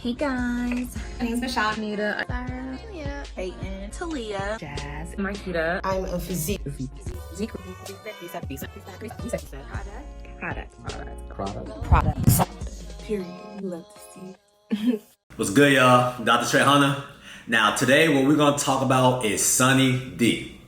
Hey guys. My name's Michelle. Anita. Sarah. Leah. Peyton. Talia. Jazz. Marquita. I'm a physique. Product. Period. You love to see. What's good, y'all? Dr.Trehunna. Now, today what we're going to talk about is Sunny D.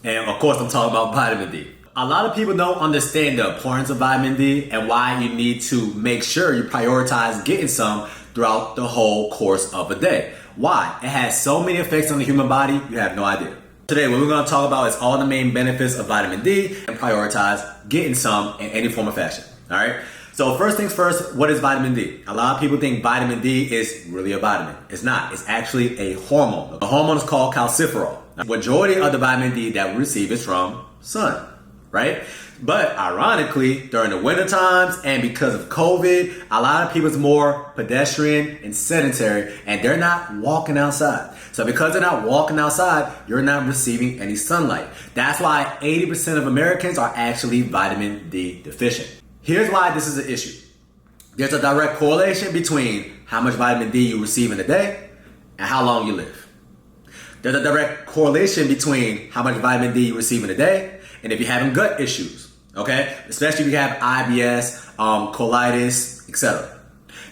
And of course, I'm talking about vitamin D. A lot of people don't understand the importance of vitamin D and why you need to make sure you prioritize getting some throughout the whole course of a day. Why? It has so many effects on the human body, you have no idea. Today, what we're going to talk about is all the main benefits of vitamin D and prioritize getting some in any form or fashion. All right? So first things first, what is vitamin D? A lot of people think vitamin D is really a vitamin. It's not. It's actually a hormone. The hormone is called calciferol. The majority of the vitamin D that we receive is from sun, right? But ironically, during the winter times and because of COVID, a lot of people is more pedestrian and sedentary and they're not walking outside. So because they're not walking outside, you're not receiving any sunlight. That's why 80% of Americans are actually vitamin D deficient. Here's why this is an issue. There's a direct correlation between how much vitamin D you receive in a day and how long you live. There's a direct correlation between how much vitamin D you receive in a day and if you're having gut issues, okay? Especially if you have IBS, colitis, etc.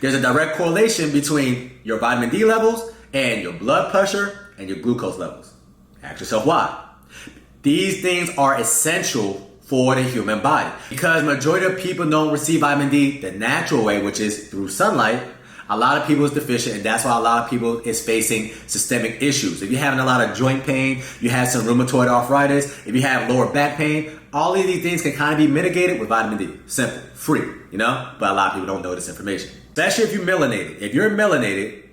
There's a direct correlation between your vitamin D levels and your blood pressure and your glucose levels. Ask yourself why. These things are essential for the human body. Because majority of people don't receive vitamin D the natural way, which is through sunlight, a lot of people is deficient, and that's why a lot of people is facing systemic issues. If you're having a lot of joint pain, you have some rheumatoid arthritis, if you have lower back pain, all of these things can kind of be mitigated with vitamin D. Simple, free, you know? But a lot of people don't know this information. Especially if you're melanated. If you're melanated,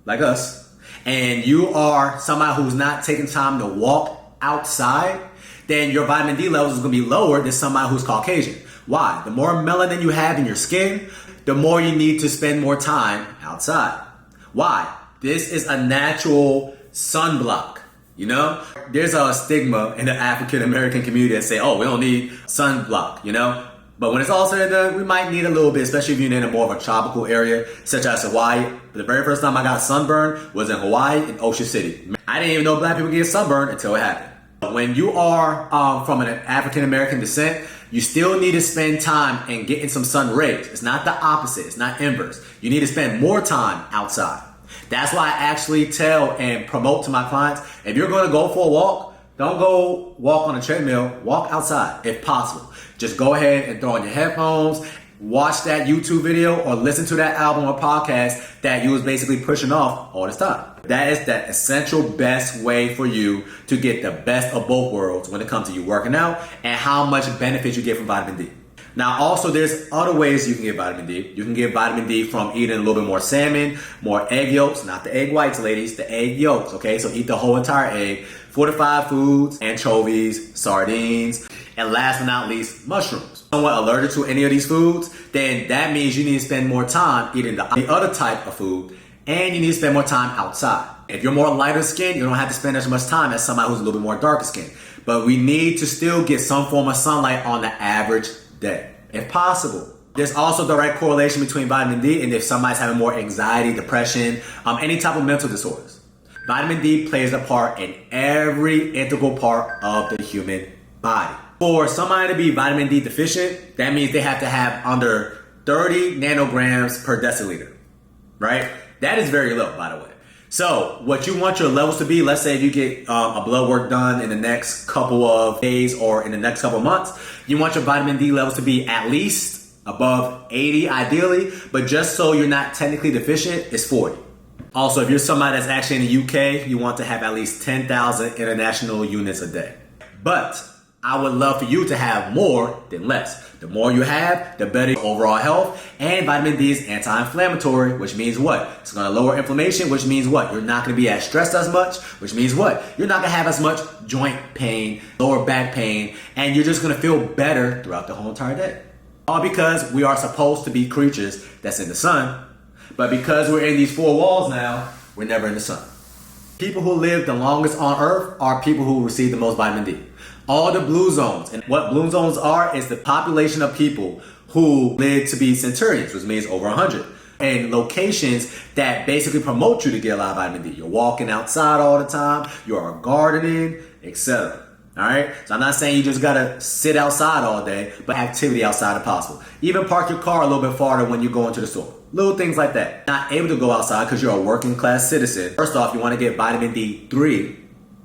like us, and you are somebody who's not taking time to walk outside, then your vitamin D levels is going to be lower than somebody who's Caucasian. Why? The more melanin you have in your skin, the more you need to spend more time outside. Why? This is a natural sunblock, you know? There's a stigma in the African American community that say, oh, we don't need sunblock, you know? But when it's all said and done, we might need a little bit, especially if you're in a more of a tropical area, such as Hawaii. The very first time I got sunburned was in Hawaii in Ocean City. I didn't even know black people get sunburned until it happened. When you are from an African American descent, you still need to spend time in getting some sun rays. It's not the opposite. It's not inverse. You need to spend more time outside. That's why I actually tell and promote to my clients, if you're going to go for a walk, don't go walk on a treadmill. Walk outside if possible. Just go ahead and throw on your headphones, watch that YouTube video or listen to that album or podcast that you was basically pushing off all this time. That is the essential best way for you to get the best of both worlds when it comes to you working out and how much benefit you get from vitamin D. Now also there's other ways you can get vitamin D. You can get vitamin D from eating a little bit more salmon, more egg yolks, not the egg whites ladies, the egg yolks, okay? So eat the whole entire egg, fortified foods, anchovies, sardines, and last but not least, mushrooms. Somewhat allergic to any of these foods, then that means you need to spend more time eating the other type of food and you need to spend more time outside. If you're more lighter skinned, you don't have to spend as much time as somebody who's a little bit more darker skinned. But we need to still get some form of sunlight on the average day, if possible. There's also direct correlation between vitamin D and if somebody's having more anxiety, depression, any type of mental disorders. Vitamin D plays a part in every integral part of the human body. For somebody to be vitamin D deficient, that means they have to have under 30 nanograms per deciliter, right? That is very low, by the way. So what you want your levels to be, let's say if you get a blood work done in the next couple of days or in the next couple of months, you want your vitamin D levels to be at least above 80 ideally, but just so you're not technically deficient, it's 40. Also, if you're somebody that's actually in the UK, you want to have at least 10,000 international units a day. But I would love for you to have more than less. The more you have, the better your overall health. And vitamin D is anti-inflammatory, which means what? It's going to lower inflammation, which means what? You're not going to be as stressed as much, which means what? You're not going to have as much joint pain, lower back pain, and you're just going to feel better throughout the whole entire day. All because we are supposed to be creatures that's in the sun, but because we're in these four walls now, we're never in the sun. People who live the longest on Earth are people who receive the most vitamin D. All the blue zones. And what blue zones are is the population of people who live to be centurions, which means over 100. and locations that basically promote you to get a lot of vitamin D. You're walking outside all the time, you are gardening, etc. All right, so I'm not saying you just gotta sit outside all day, but activity outside if possible. Even park your car a little bit farther when you go into the store. Little things like that. Not able to go outside because you're a working class citizen. First off, you want to get vitamin D3,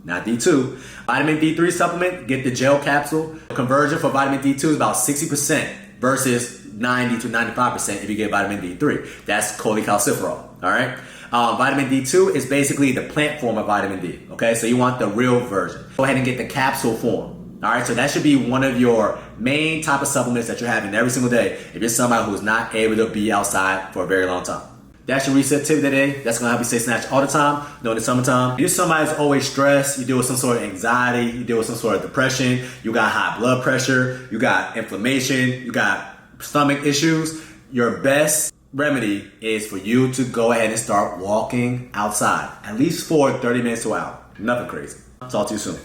not D2. Vitamin D3 supplement, get the gel capsule. The conversion for vitamin D2 is about 60% versus 90 to 95% if you get vitamin D3. That's cholecalciferol, all right? Vitamin D2 is basically the plant form of vitamin D, okay? So you want the real version. Go ahead and get the capsule form, all right? So that should be one of your main type of supplements that you're having every single day if you're somebody who's not able to be outside for a very long time. That's your reset tip today. That's gonna help you stay snatched all the time during the summertime. If you're somebody who's always stressed, you deal with some sort of anxiety, you deal with some sort of depression, you got high blood pressure, you got inflammation, you got stomach issues, your best remedy is for you to go ahead and start walking outside, at least for 30 minutes to an hour. Nothing crazy. Talk to you soon.